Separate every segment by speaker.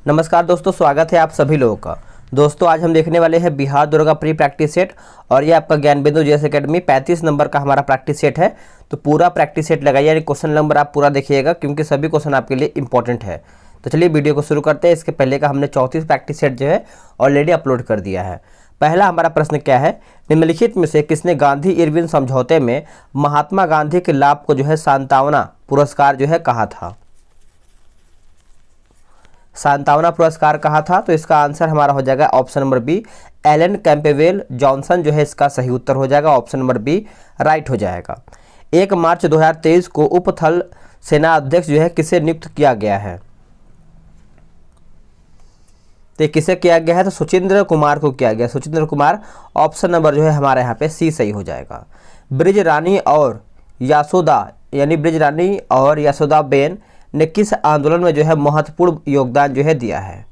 Speaker 1: नमस्कार दोस्तों, स्वागत है आप सभी लोगों का। दोस्तों आज हम देखने वाले हैं बिहार दरोगा प्री प्रैक्टिस सेट और ये आपका ज्ञान बिंदु जेएस एकेडमी 35 नंबर का हमारा प्रैक्टिस सेट है। तो पूरा प्रैक्टिस सेट लगाइए, यानी क्वेश्चन नंबर आप पूरा देखिएगा क्योंकि सभी क्वेश्चन आपके लिए इंपॉर्टेंट है। तो चलिए वीडियो को शुरू करते हैं। इसके पहले का हमने 34 प्रैक्टिस सेट जो है ऑलरेडी अपलोड कर दिया है। पहला हमारा प्रश्न क्या है, निम्नलिखित में से किसने गांधी इरविन समझौते में महात्मा गांधी के लाभ को जो है सांत्वना पुरस्कार जो है कहा था? सांत्वना पुरस्कार कहा था। तो इसका आंसर हमारा हो जाएगा option number B, Alan Campbell Johnson जो है इसका सही उत्तर हो जाएगा। ऑप्शन नंबर बी राइट हो जाएगा। 1 मार्च 2023 को उप थल सेना अध्यक्ष जो है किसे नियुक्त किया गया है? तो किसे किया गया है? तो सुचिंद्र कुमार को किया गया, सुचिंद्र कुमार। ऑप्शन नंबर जो है हमारे यहाँ पे सी सही हो जाएगा। ब्रिज रानी और यशोदा यानी ब्रिज रानी और यशोदाबेन ने किस आंदोलन में जो है महत्वपूर्ण योगदान जो है दिया है?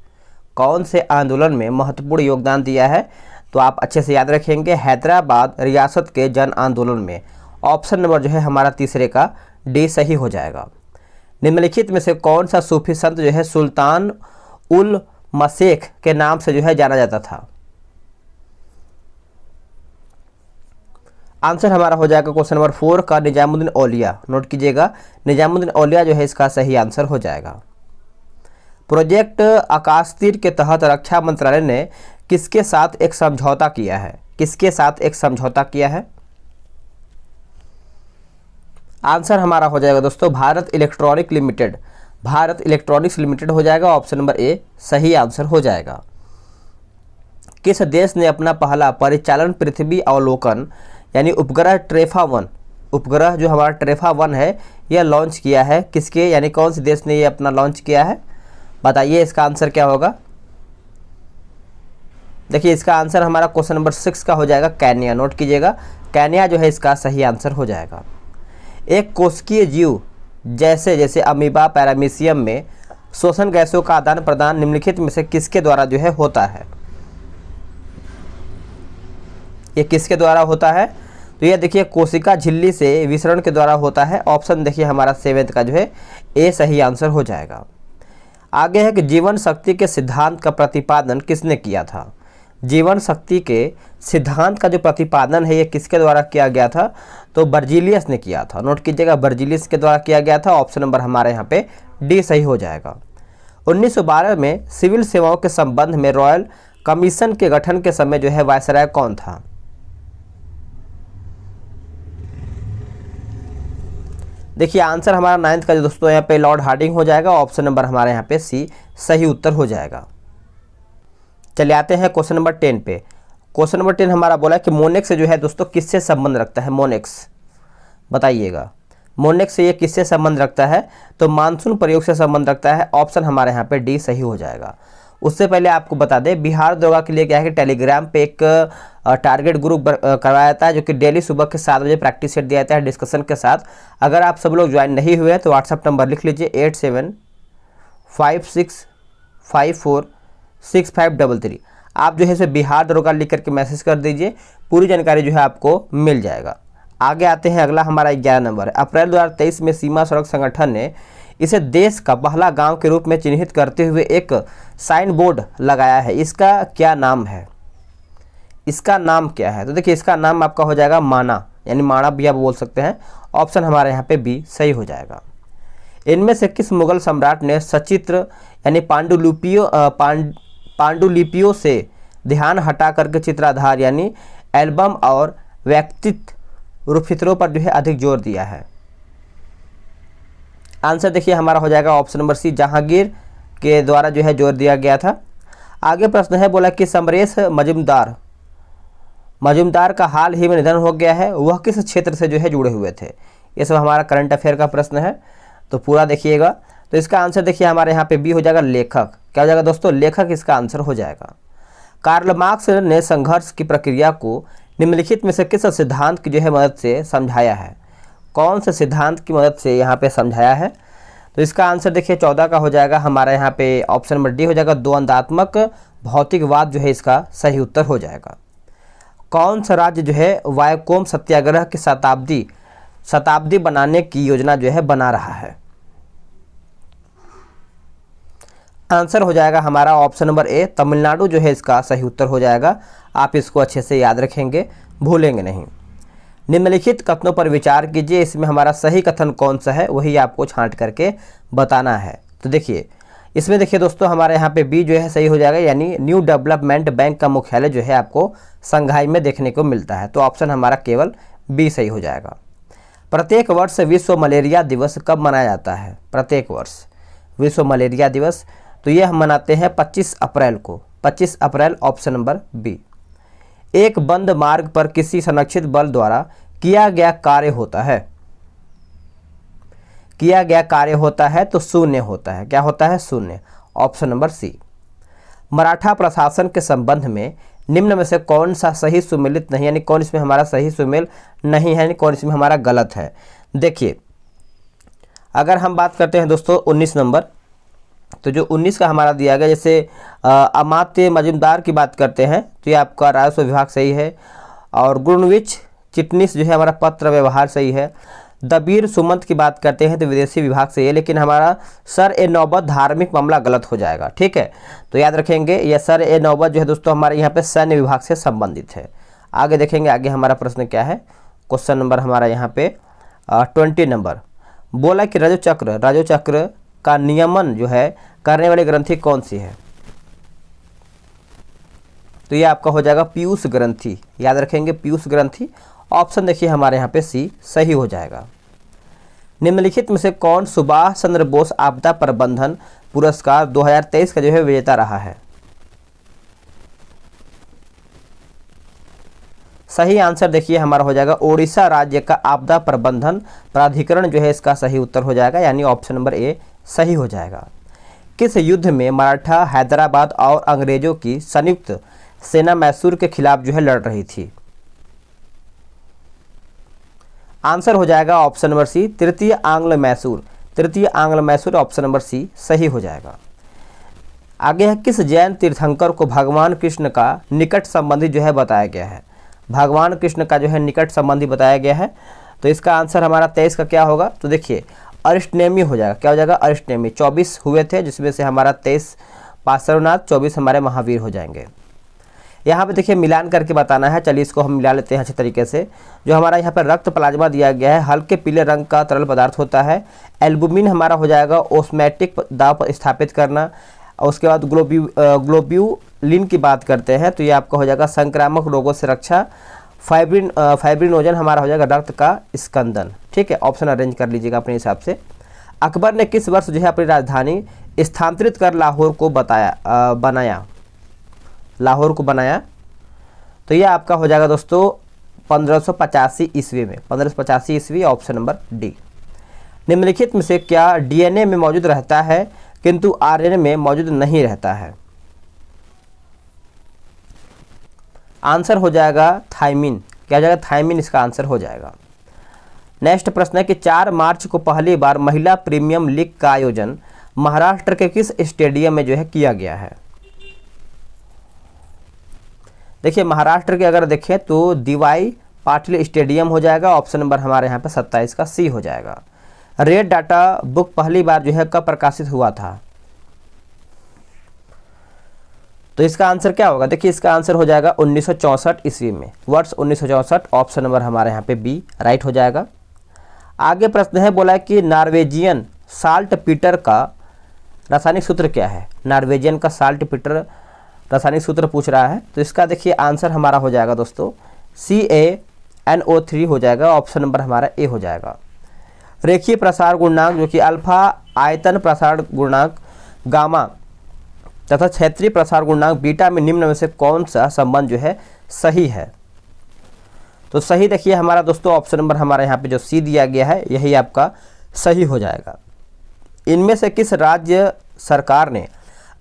Speaker 1: कौन से आंदोलन में महत्वपूर्ण योगदान दिया है? तो आप अच्छे से याद रखेंगे, हैदराबाद रियासत के जन आंदोलन में। ऑप्शन नंबर जो है हमारा तीसरे का डी सही हो जाएगा। निम्नलिखित में से कौन सा सूफी संत जो है सुल्तान उल मशेख के नाम से जो है जाना जाता था? आंसर हमारा हो जाएगा क्वेश्चन नंबर 4 का निजामुद्दीन औलिया। नोट कीजिएगा, निजामुद्दीन औलिया जो है इसका सही आंसर हो जाएगा। प्रोजेक्ट आकाशतीर के तहत रक्षा मंत्रालय ने किसके साथ एक समझौता किया है? किसके साथ एक समझौता किया है? आंसर हमारा हो जाएगा दोस्तों Bharat electronic limited, Bharat electronics limited हो जाएगा। ऑप्शन नंबर ए सही आंसर हो जाएगा। किस देश ने अपना पहला परिचालन पृथ्वी अवलोकन यानी उपग्रह ट्रेफा-1, उपग्रह जो हमारा ट्रेफा-1 है यह लॉन्च किया है? किसके यानी कौन से देश ने ये अपना लॉन्च किया है? बताइए इसका आंसर क्या होगा। देखिए इसका आंसर हमारा क्वेश्चन नंबर 6 का हो जाएगा केन्या। नोट कीजिएगा, केन्या जो है इसका सही आंसर हो जाएगा। एक कोशिकीय जीव जैसे जैसे अमीबा पैरामीशियम में श्वसन गैसों का आदान प्रदान निम्नलिखित में से किसके द्वारा जो है होता है? ये किसके द्वारा होता है? तो ये देखिए कोशिका झिल्ली से विसरण के द्वारा होता है। ऑप्शन देखिए हमारा 7 का जो है ए सही आंसर हो जाएगा। आगे है कि जीवन शक्ति के सिद्धांत का प्रतिपादन किसने किया था? जीवन शक्ति के सिद्धांत का जो प्रतिपादन है ये किसके द्वारा किया गया था? तो बर्जीलियस ने किया था। नोट कीजिएगा, बर्जीलियस के द्वारा किया गया था। ऑप्शन नंबर हमारे यहाँ पे डी सही हो जाएगा। 1912 में सिविल सेवाओं के संबंध में रॉयल कमीशन के गठन के समय जो है वायसराय कौन था? देखिए आंसर हमारा 9th का जो दोस्तों यहाँ पे लॉर्ड हार्डिंग हो जाएगा। ऑप्शन नंबर हमारे यहाँ पे सी सही उत्तर हो जाएगा। चलिए आते हैं क्वेश्चन नंबर 10 पे। क्वेश्चन नंबर 10 हमारा बोला कि मोनेक्स जो है दोस्तों किससे संबंध रखता है? मोनेक्स बताइएगा, मोनेक्स से ये किससे संबंध रखता है? तो मानसून प्रयोग से संबंध रखता है। ऑप्शन हमारे यहाँ पे डी सही हो जाएगा। उससे पहले आपको बता दें बिहार दरोगा के लिए क्या है कि टेलीग्राम पे एक टारगेट ग्रुप करवाया जाता है जो कि डेली सुबह के 7 बजे प्रैक्टिस सेट दिया जाता है डिस्कशन के साथ। अगर आप सब लोग ज्वाइन नहीं हुए हैं तो व्हाट्सअप नंबर लिख लीजिए 8756546533। आप जो है इसे बिहार दरोगा लिख करके मैसेज कर दीजिए, पूरी जानकारी जो है आपको मिल जाएगा। आगे आते हैं, अगला हमारा 11 नंबर है। अप्रैल 2023 में सीमा सड़क संगठन ने इसे देश का पहला गांव के रूप में चिन्हित करते हुए एक साइन बोर्ड लगाया है। इसका क्या नाम है? इसका नाम क्या है? तो देखिए इसका नाम आपका हो जाएगा माना, यानी माणा भी आप बोल सकते हैं। ऑप्शन हमारे यहाँ पे बी सही हो जाएगा। इनमें से किस मुगल सम्राट ने सचित्र यानी पांडुलिपियों से ध्यान हटा करके चित्राधार यानी एल्बम और व्यक्तित्व रूपचित्रों पर जो है अधिक जोर दिया है? आंसर देखिए हमारा हो जाएगा ऑप्शन नंबर सी, जहांगीर के द्वारा जो है जोर दिया गया था। आगे प्रश्न है बोला कि समरेश मजुमदार का हाल ही में निधन हो गया है, वह किस क्षेत्र से जो है जुड़े हुए थे? ये सब हमारा करंट अफेयर का प्रश्न है, तो पूरा देखिएगा। तो इसका आंसर देखिए हमारे यहाँ पे बी हो जाएगा, लेखक। क्या हो जाएगा दोस्तों? लेखक इसका आंसर हो जाएगा। कार्ल मार्क्स ने संघर्ष की प्रक्रिया को निम्नलिखित में से किस सिद्धांत की जो है मदद से समझाया है? कौन से सिद्धांत की मदद से यहाँ पे समझाया है? तो इसका आंसर देखिए 14 का हो जाएगा हमारा यहाँ पे ऑप्शन नंबर डी हो जाएगा, द्वंदात्मक भौतिकवाद जो है इसका सही उत्तर हो जाएगा। कौन सा राज्य जो है वायकोम सत्याग्रह की शताब्दी बनाने की योजना जो है बना रहा है? आंसर हो जाएगा हमारा ऑप्शन नंबर ए, तमिलनाडु जो है इसका सही उत्तर हो जाएगा। आप इसको अच्छे से याद रखेंगे, भूलेंगे नहीं। निम्नलिखित कथनों पर विचार कीजिए, इसमें हमारा सही कथन कौन सा है वही आपको छांट करके बताना है। तो देखिए इसमें देखिए दोस्तों हमारे यहाँ पे बी जो है सही हो जाएगा, यानी न्यू डेवलपमेंट बैंक का मुख्यालय जो है आपको संघाई में देखने को मिलता है। तो ऑप्शन हमारा केवल बी सही हो जाएगा। प्रत्येक वर्ष विश्व मलेरिया दिवस कब मनाया जाता है? प्रत्येक वर्ष विश्व मलेरिया दिवस, तो ये हम मनाते हैं 25 अप्रैल को। 25 अप्रैल ऑप्शन नंबर बी। एक बंद मार्ग पर किसी संरक्षित बल द्वारा किया गया कार्य होता है, किया गया कार्य होता है तो शून्य होता है। क्या होता है? शून्य। Option number C. मराठा प्रशासन के संबंध में निम्न में से कौन सा सही सुमेलित नहीं, यानी कौन इसमें हमारा सही सुमेल नहीं है, यानी कौन इसमें हमारा गलत है। देखिए अगर हम बात करते हैं दोस्तों 19 नंबर, तो जो 19 का हमारा दिया गया, जैसे अमात्य मजुमदार की बात करते हैं तो ये आपका राजस्व विभाग सही है, और गुणविच चिटनिस जो है हमारा पत्र व्यवहार सही है। दबीर सुमंत की बात करते हैं तो विदेशी विभाग सही है, लेकिन हमारा सर ए नौबत धार्मिक मामला गलत हो जाएगा। ठीक है, तो याद रखेंगे यह सर ए नौबत जो है दोस्तों हमारे यहाँ पे सैन्य विभाग से संबंधित है। आगे देखेंगे आगे हमारा प्रश्न क्या है। क्वेश्चन नंबर हमारा यहाँ पे 20 नंबर बोला कि राजो चक्र का नियमन जो है करने वाली ग्रंथि कौन सी है? तो ये आपका हो जाएगा पीयूष ग्रंथि। याद रखेंगे पीयूष ग्रंथि। ऑप्शन देखिए हमारे यहाँ पे सी सही हो जाएगा। निम्नलिखित में से कौन सुभाष चंद्र बोस आपदा प्रबंधन पुरस्कार 2023 का जो है विजेता रहा है? सही आंसर देखिए हमारा हो जाएगा ओडिशा राज्य का आपदा प्रबंधन प्राधिकरण जो है इसका सही उत्तर हो जाएगा, यानी ऑप्शन नंबर ए सही हो जाएगा। किस युद्ध में मराठा, हैदराबाद और अंग्रेजों की संयुक्त सेना मैसूर के खिलाफ जो है लड़ रही थी? आंसर हो जाएगा ऑप्शन नंबर सी, तृतीय आंग्ल मैसूर। तृतीय आंग्ल मैसूर ऑप्शन नंबर सी सही हो जाएगा। आगे है किस जैन तीर्थंकर को भगवान कृष्ण का निकट संबंधी जो है बताया गया है? भगवान कृष्ण का जो है निकट संबंधी बताया गया है, तो इसका आंसर हमारा 23 का क्या होगा? तो देखिए अरिष्टनेमी हो जाएगा। क्या हो जाएगा? अरिष्टनेमी। 24 हुए थे जिसमें से हमारा 23 पार्श्वनाथ, 24 हमारे महावीर हो जाएंगे। यहाँ पे देखिए मिलान करके बताना है। चलिए इसको हम मिला लेते हैं अच्छे तरीके से। जो हमारा यहाँ पर रक्त प्लाज्मा दिया गया है, हल्के पीले रंग का तरल पदार्थ होता है। एल्बुमिन हमारा हो जाएगा ऑस्मैटिक दाब पर स्थापित करना। और उसके बाद ग्लोब्यूलिन की बात करते हैं तो ये आपका हो जाएगा संक्रामक रोगों से रक्षा। फाइब्रिनोजन हमारा हो जाएगा रक्त का स्कंदन। ठीक है, ऑप्शन अरेंज कर लीजिएगा अपने हिसाब से। अकबर ने किस वर्ष जो है अपनी राजधानी स्थानांतरित कर लाहौर को बनाया? लाहौर को बनाया, तो ये आपका हो जाएगा दोस्तों 1585 ईस्वी में। 1585 ईस्वी ऑप्शन नंबर डी। निम्नलिखित में से क्या डीएनए में मौजूद रहता है किंतु आरएनए में मौजूद नहीं रहता है? आंसर हो जाएगा थायमिन। क्या हो जाएगा? थायमिन इसका आंसर हो जाएगा। नेक्स्ट प्रश्न है कि 4 मार्च को पहली बार महिला प्रीमियम लीग का आयोजन महाराष्ट्र के किस स्टेडियम में जो है किया गया है? देखिए महाराष्ट्र के अगर देखें तो दीवाई पाटिल स्टेडियम हो जाएगा। ऑप्शन नंबर हमारे यहाँ पे 27 का सी हो जाएगा। रेड डाटा बुक पहली बार जो है कब प्रकाशित हुआ था? तो इसका आंसर क्या होगा? देखिए इसका आंसर हो जाएगा 1964 ईस्वी में। वर्ष 1964 ऑप्शन नंबर हमारे यहाँ पे बी राइट हो जाएगा। आगे प्रश्न है, बोला है कि नॉर्वेजियन साल्ट पीटर का रासायनिक सूत्र क्या है? नॉर्वेजियन का साल्ट पीटर रासायनिक सूत्र पूछ रहा है, तो इसका देखिए आंसर हमारा हो जाएगा दोस्तों CaNO3 हो जाएगा। ऑप्शन नंबर हमारा ए हो जाएगा। रेखीय प्रसार गुणांक जो कि अल्फा आयतन प्रसार गुणांक, गामा तथा क्षेत्रीय प्रसार गुणांक बीटा में निम्न में से कौन सा संबंध जो है सही है? तो सही देखिए हमारा दोस्तों ऑप्शन नंबर हमारे यहाँ पे जो सी दिया गया है यही आपका सही हो जाएगा। इनमें से किस राज्य सरकार ने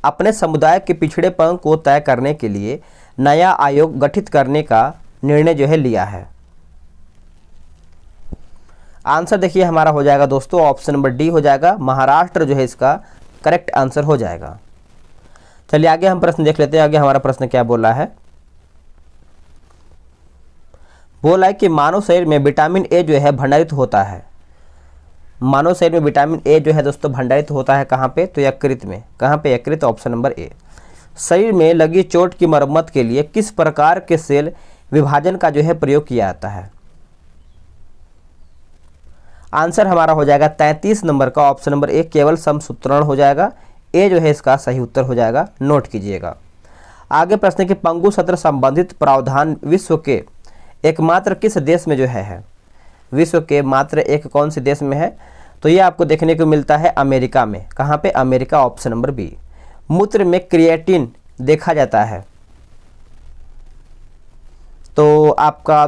Speaker 1: अपने समुदाय के पिछड़ेपन को तय करने के लिए नया आयोग गठित करने का निर्णय जो है लिया है? आंसर देखिए हमारा हो जाएगा दोस्तों ऑप्शन नंबर डी हो जाएगा। महाराष्ट्र जो है इसका करेक्ट आंसर हो जाएगा। चलिए आगे हम प्रश्न देख लेते हैं। आगे हमारा प्रश्न क्या बोला है? बोला है कि मानव शरीर में विटामिन ए जो है भंडारित होता है। मानव शरीर में विटामिन ए जो है दोस्तों भंडारित होता है कहाँ पे, तो यकृत में। कहाँ पे? यकृत, ऑप्शन नंबर ए। शरीर में लगी चोट की मरम्मत के लिए किस प्रकार के सेल विभाजन का जो है प्रयोग किया जाता है? आंसर हमारा हो जाएगा 33 नंबर का ऑप्शन नंबर ए, केवल समसूत्रण हो जाएगा। ए जो है इसका सही उत्तर हो जाएगा, नोट कीजिएगा। आगे प्रश्न है कि पंगु सत्र संबंधित प्रावधान विश्व के एकमात्र किस देश में जो है विश्व के मात्र एक कौन से देश में है? तो ये आपको देखने को मिलता है अमेरिका में। कहाँ पे? America, option number B. मूत्र में क्रिएटिन देखा जाता है तो आपका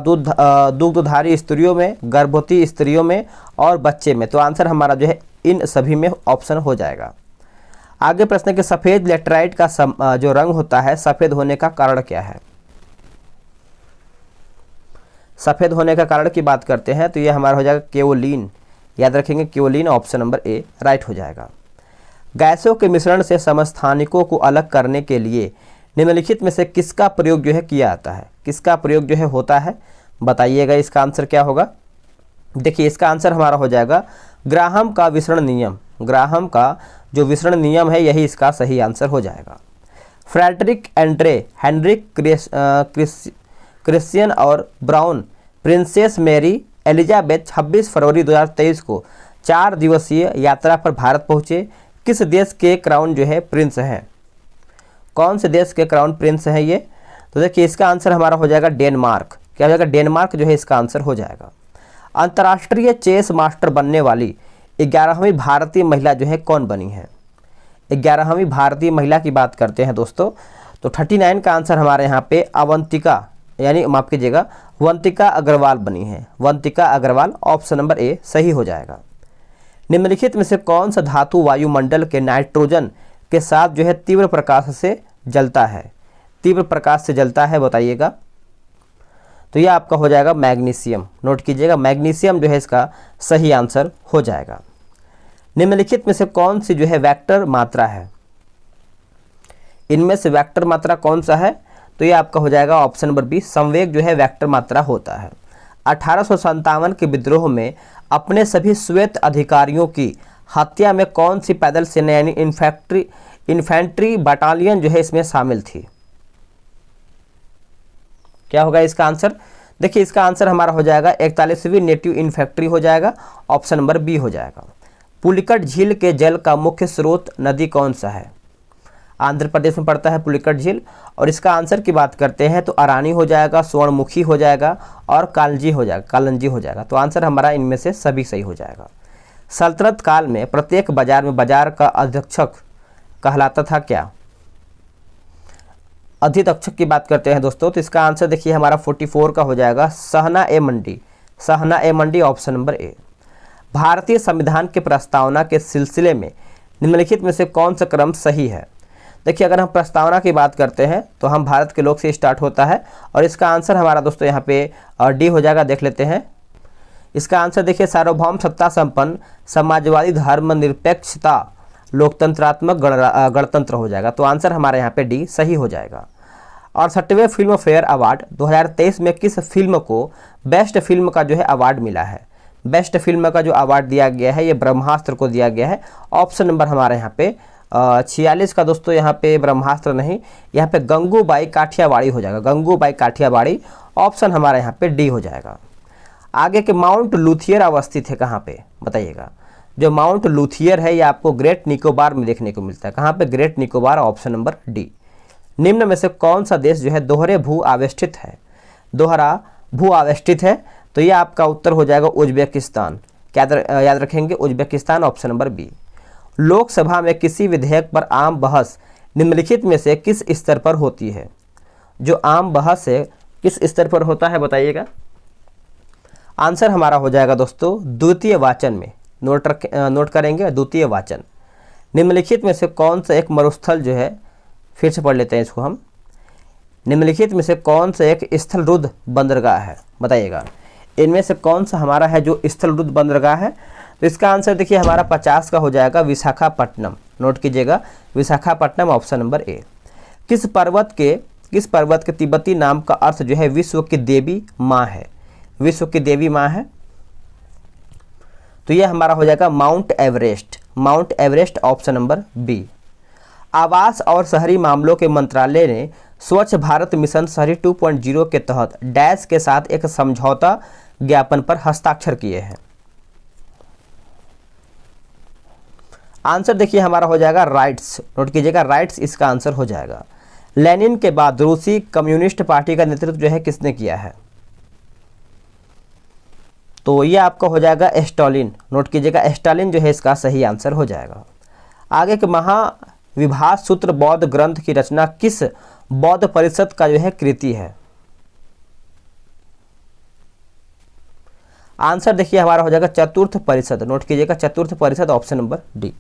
Speaker 1: दुग्धधारी स्त्रियों में, गर्भवती स्त्रियों में और बच्चे में। तो आंसर हमारा जो है इन सभी में ऑप्शन हो जाएगा। आगे प्रश्न है कि सफ़ेद लेटराइट का जो रंग होता है सफ़ेद होने का कारण क्या है? सफ़ेद होने का कारण की बात करते हैं तो ये हमारा हो जाएगा केओलिन। याद रखेंगे केओलिन, ऑप्शन नंबर ए राइट हो जाएगा। गैसों के मिश्रण से समस्थानिकों को अलग करने के लिए निम्नलिखित में से किसका प्रयोग जो है किया जाता है? किसका प्रयोग जो है होता है, बताइएगा। इसका आंसर क्या होगा? देखिए इसका आंसर हमारा हो जाएगा ग्राहम का विसरण नियम। ग्राहम का जो विसरण नियम है यही इसका सही आंसर हो जाएगा। फ्रेडरिक एंड्रे, हेनरिक क्रिश्चियन और ब्राउन प्रिंसेस मेरी एलिजाबेथ 26 फरवरी 2023 को 4 दिवसीय यात्रा पर भारत पहुँचे। किस देश के क्राउन जो है प्रिंस हैं? कौन से देश के क्राउन प्रिंस हैं ये? तो देखिए इसका आंसर हमारा हो जाएगा डेनमार्क। क्या हो जाएगा? डेनमार्क जो है इसका आंसर हो जाएगा। अंतर्राष्ट्रीय चेस मास्टर बनने वाली 11वीं भारतीय महिला जो है कौन बनी है? 11वीं भारतीय महिला की बात करते हैं दोस्तों तो 39 का आंसर हमारे यहाँ पे अवंतिका, यानी माफ कीजिएगा वंतिका अग्रवाल बनी है। Vantika Agarwal, option number A सही हो जाएगा। निम्नलिखित में से कौन सा धातु वायुमंडल के नाइट्रोजन के साथ जो है तीव्र प्रकाश से जलता है? तीव्र प्रकाश से जलता है, बताइएगा। तो यह आपका हो जाएगा मैग्नीशियम। नोट कीजिएगा, मैग्नीशियम जो है इसका सही आंसर हो जाएगा। निम्नलिखित में से कौन सी जो है वेक्टर मात्रा है? इनमें से वेक्टर मात्रा कौन सा है? तो ये आपका हो जाएगा ऑप्शन नंबर बी, संवेग जो है वेक्टर मात्रा होता है। 1857 के विद्रोह में अपने सभी श्वेत अधिकारियों की हत्या में कौन सी पैदल सेना यानी इन्फेंट्री बटालियन जो है इसमें शामिल थी? क्या होगा इसका आंसर? देखिए इसका आंसर हमारा हो जाएगा 41वीं नेटिव इन्फेंट्री हो जाएगा, ऑप्शन नंबर बी हो जाएगा। पुलिकट झील के जल का मुख्य स्रोत नदी कौन सा है? आंध्र प्रदेश में पड़ता है पुलिकट झील। और इसका आंसर की बात करते हैं तो अरानी हो जाएगा, स्वर्णमुखी हो जाएगा और कालंजी हो जाएगा। तो आंसर हमारा इनमें से सभी सही हो जाएगा। सल्तनत काल में प्रत्येक बाजार में बाजार का अधीक्षक कहलाता था क्या? अधीक्षक की बात करते हैं दोस्तों तो इसका आंसर देखिए हमारा 44 का हो जाएगा सहना ए मंडी। सहना ए मंडी, ऑप्शन नंबर ए। भारतीय संविधान के प्रस्तावना के सिलसिले में निम्नलिखित में से कौन सा क्रम सही है? देखिए अगर हम प्रस्तावना की बात करते हैं तो हम भारत के लोक से स्टार्ट होता है और इसका आंसर हमारा दोस्तों यहाँ पे डी हो जाएगा। देख लेते हैं इसका आंसर। देखिए सार्वभौम सत्ता संपन्न समाजवादी धर्मनिरपेक्षता लोकतंत्रात्मक गणतंत्र हो जाएगा। तो आंसर हमारे यहाँ पे डी सही हो जाएगा। और 60वें फिल्म फेयर अवार्ड 2023 में किस फिल्म को बेस्ट फिल्म का जो है अवार्ड मिला है? बेस्ट फिल्म का जो अवार्ड दिया गया है ये ब्रह्मास्त्र को दिया गया है। ऑप्शन नंबर हमारे यहाँ पे 46 का दोस्तों यहाँ पे ब्रह्मास्त्र नहीं, यहाँ पे गंगूबाई काठियावाड़ी हो जाएगा। गंगूबाई काठियावाड़ी, ऑप्शन हमारे यहाँ पे डी हो जाएगा। आगे के माउंट लूथियर अवस्थित है कहाँ पे? बताइएगा। जो माउंट लूथियर है ये आपको ग्रेट निकोबार में देखने को मिलता है। कहाँ पे? Great Nicobar, option number D. निम्न में से कौन सा देश जो है दोहरे भू आवेष्टित है? दोहरा भू आवेष्टित है तो ये आपका उत्तर हो जाएगा उज्बेकिस्तान। क्या याद रखेंगे? Uzbekistan, option number B. Lok Sabha में किसी विधेयक पर आम बहस निम्नलिखित में से किस स्तर पर होती है? जो आम बहस है किस स्तर पर होता है, बताइएगा। आंसर हमारा हो जाएगा दोस्तों द्वितीय वाचन में। नोट करेंगे, द्वितीय वाचन। निम्नलिखित में से कौन सा एक मरुस्थल जो है, फिर से पढ़ लेते हैं इसको हम। निम्नलिखित में से कौन सा एक स्थलरुद्ध बंदरगाह है? बताइएगा। इनमें से कौन सा हमारा है जो स्थलरुद्ध बंदरगाह है? तो इसका आंसर देखिए हमारा 50 का हो जाएगा विशाखापट्टनम। नोट कीजिएगा, विशाखापट्टनम, ऑप्शन नंबर ए। किस पर्वत के तिब्बती नाम का अर्थ जो है विश्व की देवी माँ है? विश्व की देवी माँ है। तो ये हमारा हो जाएगा Mount Everest, Mount Everest option number B. आवास और शहरी मामलों के मंत्रालय ने स्वच्छ भारत मिशन शहरी 2.0 के तहत डैश के साथ एक समझौता ज्ञापन पर हस्ताक्षर किए हैं। आंसर देखिए हमारा हो जाएगा राइट्स, नोट कीजिएगा राइट्स इसका आंसर हो जाएगा। लेनिन के बाद रूसी कम्युनिस्ट पार्टी का नेतृत्व जो है किसने किया है? तो ये आपका हो जाएगा स्टालिन, नोट कीजिएगा स्टालिन जो है इसका सही आंसर हो जाएगा। आगे के महाविभास सूत्र बौद्ध ग्रंथ की रचना किस बौद्ध परिषद का जो है कृति है? आंसर देखिए हमारा हो जाएगा चतुर्थ परिषद, नोट कीजिएगा चतुर्थ परिषद ऑप्शन नंबर डी।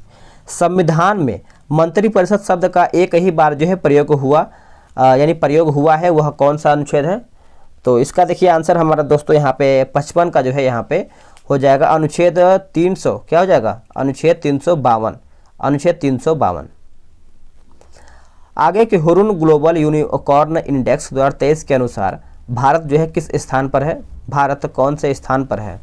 Speaker 1: संविधान में मंत्री परिषद शब्द का एक ही बार जो है प्रयोग हुआ यानी प्रयोग हुआ है, वह कौन सा अनुच्छेद है? तो इसका देखिए आंसर हमारा दोस्तों यहाँ पे 55 का जो है यहाँ पे हो जाएगा अनुच्छेद 300, क्या हो जाएगा? अनुच्छेद 352, अनुच्छेद 352। आगे के हुरुन ग्लोबल यूनिकॉर्न इंडेक्स 2023 के अनुसार भारत जो है किस स्थान पर है? भारत कौन से स्थान पर है?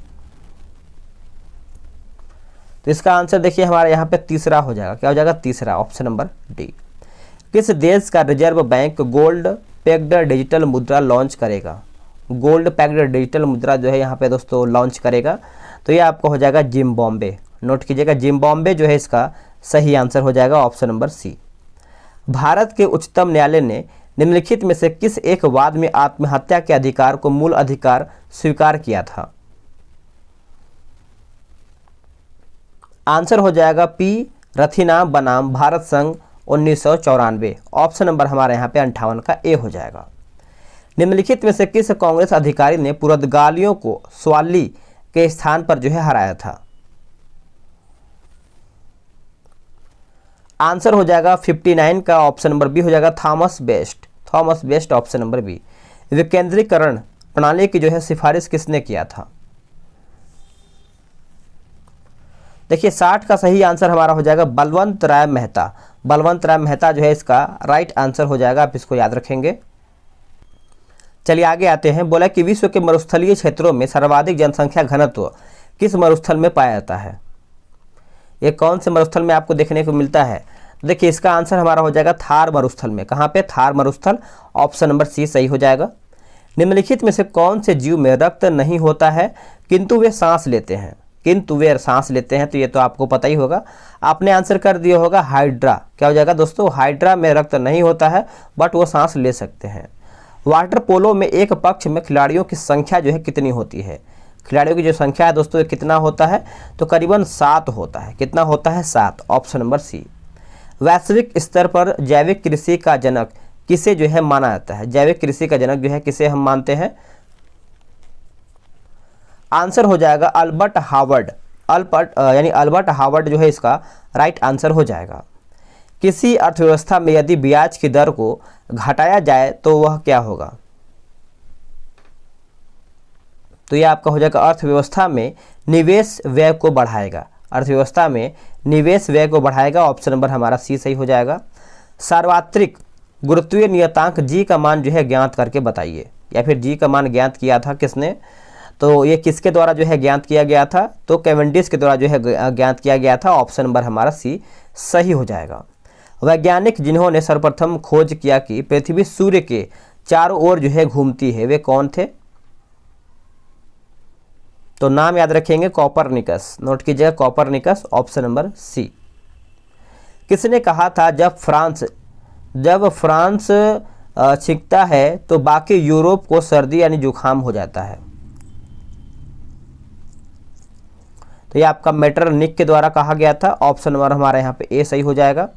Speaker 1: तो इसका आंसर देखिए हमारा यहाँ पे तीसरा हो जाएगा, क्या हो जाएगा? तीसरा ऑप्शन नंबर डी। किस देश का reserve bank gold packed digital मुद्रा लॉन्च करेगा? गोल्ड पैक्ड डिजिटल मुद्रा जो है यहाँ पे दोस्तों लॉन्च करेगा, तो ये आपको हो जाएगा जिम्बाब्वे, नोट कीजिएगा जिम्बाब्वे जो है इसका सही आंसर हो जाएगा ऑप्शन नंबर सी। भारत के उच्चतम न्यायालय ने निम्नलिखित में से किस एक वाद में आत्महत्या के अधिकार को मूल अधिकार स्वीकार किया था? आंसर हो जाएगा पी रथिनाम बनाम भारत संघ 1994, ऑप्शन नंबर हमारे यहाँ पे 58 का ए हो जाएगा। निम्नलिखित में से किस कांग्रेस अधिकारी ने पुर्तगालियों को स्वाली के स्थान पर जो है हराया था? आंसर हो जाएगा 59 का ऑप्शन नंबर बी हो जाएगा Thomas Best, Thomas Best option number B. विकेंद्रीकरण प्रणाली की जो है सिफारिश किसने किया था? देखिए 60 का सही आंसर हमारा हो जाएगा बलवंत राय मेहता, बलवंत राय मेहता जो है इसका राइट आंसर हो जाएगा, आप इसको याद रखेंगे। चलिए आगे आते हैं। बोला कि विश्व के मरुस्थलीय क्षेत्रों में सर्वाधिक जनसंख्या घनत्व किस मरुस्थल में पाया जाता है? ये कौन से मरुस्थल में आपको देखने को मिलता है? देखिए इसका आंसर हमारा हो जाएगा थार मरुस्थल में। कहाँ पे? थार मरुस्थल, ऑप्शन नंबर सी सही हो जाएगा। निम्नलिखित में से कौन से जीव में रक्त नहीं होता है किंतु वे सांस लेते हैं? किंतु वे सांस लेते हैं, तो ये तो आपको पता ही होगा, आपने आंसर कर दिया होगा हाइड्रा। क्या हो जाएगा दोस्तों? हाइड्रा में रक्त नहीं होता है बट वो सांस ले सकते हैं। वाटर पोलो में एक पक्ष में खिलाड़ियों की संख्या जो है कितनी होती है? खिलाड़ियों की जो संख्या है दोस्तों ये कितना होता है? तो करीबन 7 होता है। कितना होता है? 7, ऑप्शन नंबर सी। वैश्विक स्तर पर जैविक कृषि का जनक किसे जो है माना जाता है? जैविक कृषि का जनक जो है किसे हम मानते हैं? आंसर हो जाएगा अल्बर्ट हावर्ड, अल्बर्ट हावर्ड जो है इसका राइट आंसर हो जाएगा। किसी अर्थव्यवस्था में यदि ब्याज की दर को घटाया जाए तो वह क्या होगा? तो यह आपका हो जाएगा अर्थव्यवस्था में निवेश व्यय को बढ़ाएगा, अर्थव्यवस्था में निवेश व्यय को बढ़ाएगा, ऑप्शन नंबर हमारा सी सही हो जाएगा। सार्वत्रिक गुरुत्वीय नियतांक जी का मान जो है ज्ञात करके बताइए, या फिर जी का मान ज्ञात किया था किसने? तो ये किसके द्वारा जो है ज्ञात किया गया था? तो कैवेंडिश के द्वारा जो है ज्ञात किया गया था, ऑप्शन नंबर हमारा सी सही हो जाएगा। वैज्ञानिक जिन्होंने सर्वप्रथम खोज किया कि पृथ्वी सूर्य के चारों ओर जो है घूमती है, वे कौन थे? तो नाम याद रखेंगे कॉपरनिकस, नोट कीजिएगा कॉपरनिकस, ऑप्शन नंबर सी। किसने कहा था जब फ्रांस छींकता है तो बाकी यूरोप को सर्दी यानी जुकाम हो जाता है? तो ये आपका मेटरनिक के द्वारा कहा गया था, ऑप्शन नंबर हमारा यहाँ पे ए सही हो जाएगा।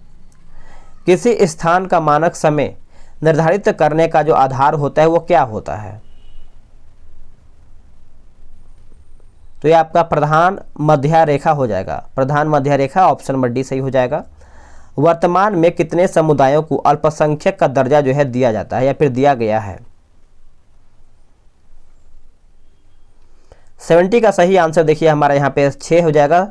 Speaker 1: किसी स्थान का मानक समय निर्धारित करने का जो आधार होता है वो क्या होता है? तो ये आपका प्रधान मध्य रेखा हो जाएगा, प्रधान मध्य रेखा, ऑप्शन नंबर डी सही हो जाएगा। वर्तमान में कितने समुदायों को अल्पसंख्यक का दर्जा जो है दिया जाता है या फिर दिया गया है? 70 का सही आंसर देखिए हमारा यहाँ पे 6 हो जाएगा,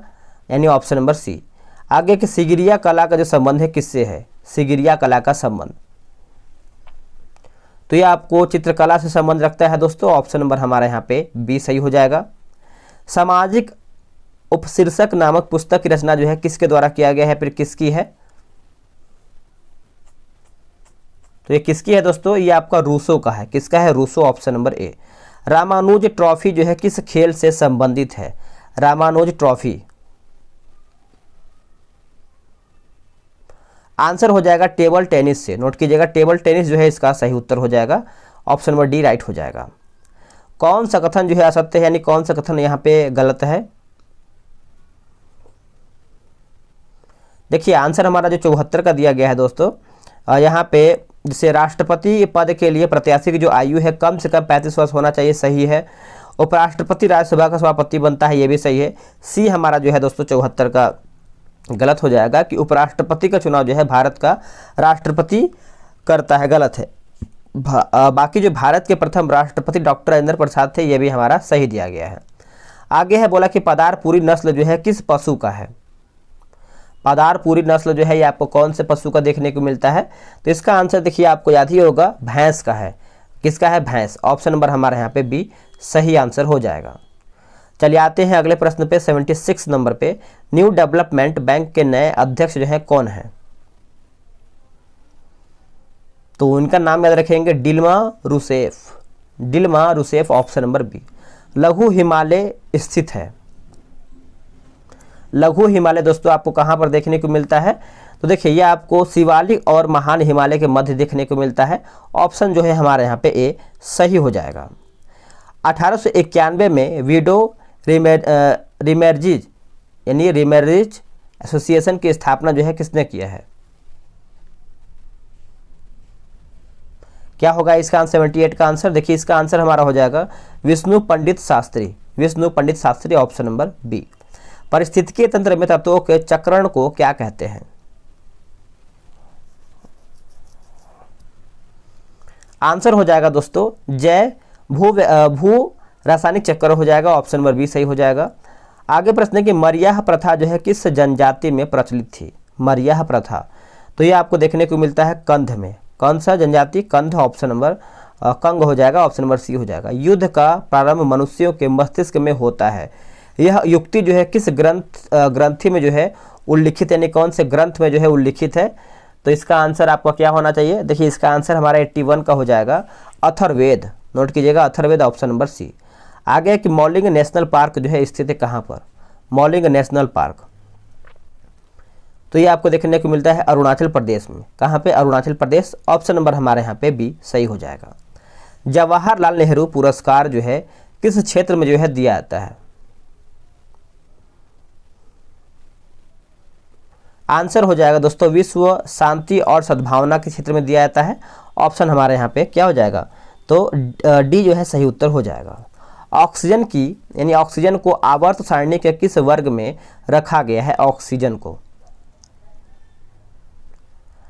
Speaker 1: यानी ऑप्शन नंबर सी। आगे की सिगिरिया कला का जो संबंध है किससे है? सिगिरिया कला का संबंध, तो ये आपको चित्रकला से संबंध रखता है दोस्तों, ऑप्शन नंबर हमारा यहाँ पे बी सही हो जाएगा। सामाजिक उपशीर्षक नामक पुस्तक की रचना जो है किसके द्वारा किया गया है, फिर किसकी है? तो ये किसकी है दोस्तों? ये आपका रूसो का है। किसका है? Rousseau, option number A. Ramanuja trophy जो है किस खेल से संबंधित है? रामानुज ट्रॉफी, आंसर हो जाएगा टेबल टेनिस से। नोट कीजिएगा, टेबल टेनिस जो है इसका सही उत्तर हो जाएगा, ऑप्शन नंबर डी राइट हो जाएगा। कौन सा कथन जो है असत्य है, यानी कौन सा कथन यहाँ पे गलत है? देखिए आंसर हमारा जो 74 का दिया गया है दोस्तों, यहाँ पे जैसे राष्ट्रपति पद के लिए प्रत्याशी की जो आयु है कम से कम 35 वर्ष होना चाहिए, सही है। उपराष्ट्रपति राज्यसभा का सभापति बनता है, ये भी सही है। सी हमारा जो है दोस्तों 74 का गलत हो जाएगा कि उपराष्ट्रपति का चुनाव जो है भारत का राष्ट्रपति करता है, गलत है। बाकी जो भारत के प्रथम राष्ट्रपति डॉक्टर राजेंद्र प्रसाद थे, ये भी हमारा सही दिया गया है। आगे है बोला कि पदारपुरी नस्ल जो है किस पशु का है? पदारपुरी नस्ल जो है ये आपको कौन से पशु का देखने को मिलता है? तो इसका आंसर देखिए आपको याद ही होगा, भैंस का है। किसका है? भैंस, ऑप्शन नंबर हमारे यहाँ पे बी सही आंसर हो जाएगा। चलिए आते हैं अगले प्रश्न पे, 76 नंबर पे। न्यू डेवलपमेंट बैंक के नए अध्यक्ष जो है कौन है? तो उनका नाम याद रखेंगे, Dilma Rousseff. Dilma Rousseff, option number B. लघु हिमालय स्थित है। लघु हिमालय दोस्तों आपको कहाँ पर देखने को मिलता है? तो देखिए ये आपको शिवालिक और महान हिमालय के मध्य देखने को मिलता है, ऑप्शन जो है हमारे यहाँ पे ए सही हो जाएगा। 1891 में विडो रिमेर्जिज यानी रिमेर्जिज एसोसिएशन की स्थापना जो है किसने किया है? क्या होगा इसका आंसर? 78 का आंसर देखिए, इसका आंसर हमारा हो जाएगा विष्णु पंडित शास्त्री। विष्णु पंडित शास्त्री, ऑप्शन नंबर बी। पारिस्थितिकीय तंत्र में तत्वों के चक्रण को क्या कहते हैं? आंसर हो जाएगा दोस्तों जय भू रासायनिक चक्र हो जाएगा, ऑप्शन नंबर बी सही हो जाएगा। आगे प्रश्न है कि मरियाह प्रथा जो है किस जनजाति में प्रचलित थी? मरियाह प्रथा, तो ये आपको देखने को मिलता है कंध में। कौन सा जनजाति? कंध, ऑप्शन नंबर कंग हो जाएगा, ऑप्शन नंबर सी हो जाएगा। युद्ध का प्रारंभ मनुष्यों के मस्तिष्क में होता है, यह युक्ति जो है किस ग्रंथि में जो है उल्लिखित, यानी कौन से ग्रंथ में जो है उल्लिखित है? तो इसका आंसर आपका क्या होना चाहिए? देखिए इसका आंसर हमारा 81 का हो जाएगा, अथर्ववेद। नोट कीजिएगा, अथर्ववेद, ऑप्शन नंबर सी। आगे कि मौलिंग नेशनल पार्क जो है स्थित है कहाँ पर? मौलिंग नेशनल पार्क, तो ये आपको देखने को मिलता है अरुणाचल प्रदेश में। कहाँ पे? अरुणाचल प्रदेश, ऑप्शन नंबर हमारे यहाँ पे बी सही हो जाएगा। जवाहरलाल नेहरू पुरस्कार जो है किस क्षेत्र में जो है दिया जाता है? आंसर हो जाएगा दोस्तों विश्व शांति और सद्भावना के क्षेत्र में दिया जाता है, ऑप्शन हमारे यहाँ पे क्या हो जाएगा? तो डी जो है सही उत्तर हो जाएगा। ऑक्सीजन की यानी ऑक्सीजन को आवर्त सारणी के किस वर्ग में रखा गया है? ऑक्सीजन को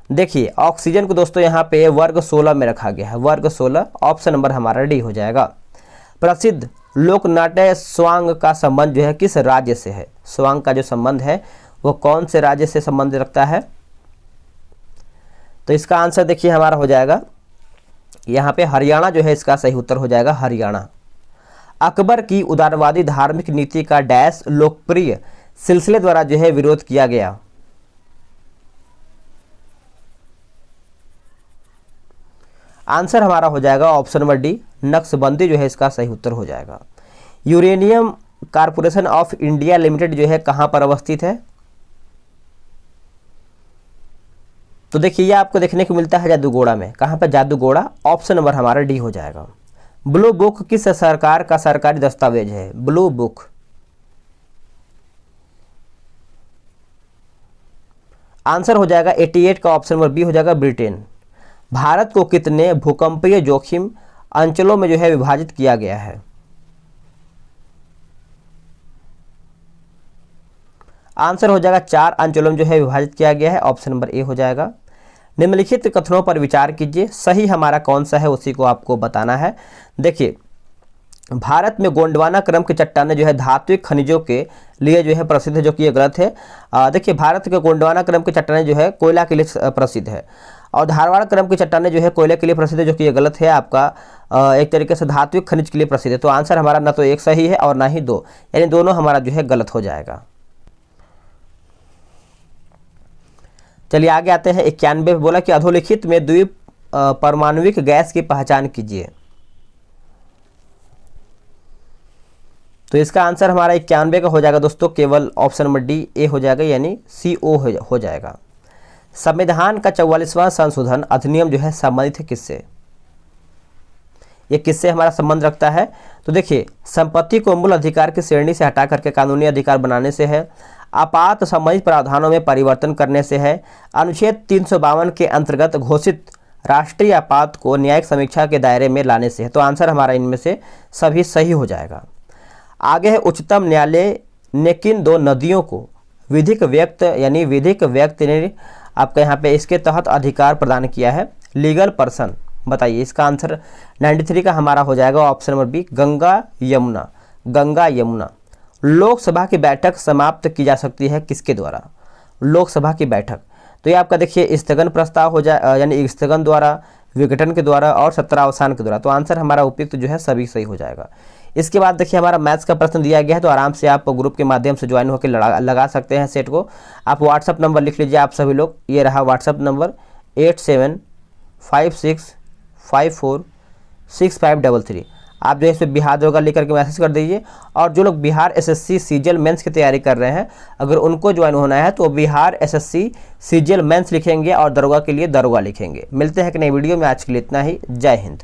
Speaker 1: देखिए, ऑक्सीजन को दोस्तों यहाँ पे वर्ग 16 में रखा गया है, वर्ग 16, ऑप्शन नंबर हमारा डी हो जाएगा। प्रसिद्ध लोकनाट्य स्वांग का संबंध जो है किस राज्य से है? स्वांग का जो संबंध है वो कौन से राज्य से संबंध रखता है? तो इसका आंसर देखिए हमारा हो जाएगा यहाँ पे हरियाणा जो है इसका सही उत्तर हो जाएगा, हरियाणा। अकबर की उदारवादी धार्मिक नीति का डैश लोकप्रिय सिलसिले द्वारा जो है विरोध किया गया? आंसर हमारा हो जाएगा ऑप्शन नंबर डी, नक्शबंदी जो है इसका सही उत्तर हो जाएगा। Uranium corporation of India limited जो है कहां पर अवस्थित है? तो देखिए ये आपको देखने को मिलता है जादूगोड़ा में। कहां पर? जादूगोड़ा, ऑप्शन नंबर हमारा डी हो जाएगा। ब्लू बुक किस सरकार का सरकारी दस्तावेज है? ब्लू बुक, आंसर हो जाएगा 88 का, ऑप्शन नंबर बी हो जाएगा, ब्रिटेन। भारत को कितने भूकंपीय जोखिम अंचलों में जो है विभाजित किया गया है? आंसर हो जाएगा 4 अंचलों में जो है विभाजित किया गया है, ऑप्शन नंबर ए हो जाएगा। निम्नलिखित कथनों पर विचार कीजिए, सही हमारा कौन सा है उसी को आपको बताना है। देखिए भारत में गोंडवाना क्रम की चट्टानें जो है धात्विक खनिजों के लिए जो है प्रसिद्ध है, जो कि ये गलत है। देखिए भारत के गोंडवाना क्रम की चट्टानें जो है कोयला के लिए प्रसिद्ध है। और धारवाड़ क्रम की चट्टानें जो है कोयले के लिए प्रसिद्ध है, जो कि ये गलत है आपका, एक तरीके से धात्विक खनिज के लिए प्रसिद्ध है। तो आंसर हमारा ना तो एक सही है और ना ही दो, यानी दोनों हमारा जो है गलत हो जाएगा। चलिए आगे आते हैं। 91 बोला कि अधोलिखित में द्वीप परमाणुविक गैस की पहचान कीजिए। तो इसका आंसर हमारा 91 का हो जाएगा दोस्तों, केवल ऑप्शन नंबर डी ए हो जाएगा, यानी CO हो जाएगा। संविधान का 44वां संशोधन अधिनियम जो है संबंधित है किससे? ये किससे हमारा संबंध रखता है? तो देखिए, संपत्ति को मूल अधिकार की श्रेणी से हटा करके कानूनी अधिकार बनाने से है, आपात संबंधित प्रावधानों में परिवर्तन करने से है, अनुच्छेद 352 के अंतर्गत घोषित राष्ट्रीय आपात को न्यायिक समीक्षा के दायरे में लाने से है। तो आंसर हमारा इनमें से सभी सही हो जाएगा। आगे है, उच्चतम न्यायालय ने किन दो नदियों को विधिक व्यक्ति ने आपका यहाँ पे इसके तहत अधिकार प्रदान किया है? Legal person. बताइए, इसका आंसर 93 का हमारा हो जाएगा option number B, Ganga Yamuna. Lok Sabha की बैठक समाप्त की जा सकती है किसके द्वारा? लोकसभा की बैठक, तो ये आपका देखिए स्थगन प्रस्ताव हो जाए, यानी स्थगन द्वारा, विघटन के द्वारा और सत्रावसान के द्वारा। तो आंसर हमारा उपयुक्त जो है सभी सही हो जाएगा। इसके बाद देखिए हमारा मैथ्स का प्रश्न दिया गया है, तो आराम से आप ग्रुप के माध्यम से ज्वाइन होकर लगा सकते हैं सेट को। आप व्हाट्सअप नंबर लिख लीजिए आप सभी लोग, ये रहा व्हाट्सअप नंबर 8756546533। आप जो है इस पर बिहार दरोगा लिख करके मैसेज कर दीजिए। और जो लोग बिहार SSC सीजीएल मेंस की तैयारी कर रहे हैं, अगर उनको ज्वाइन होना है तो बिहार SSC सीजीएल मेंस लिखेंगे और दरोगा के लिए दरोगा लिखेंगे। मिलते हैं एक नई वीडियो में, आज के लिए इतना ही। जय हिंद।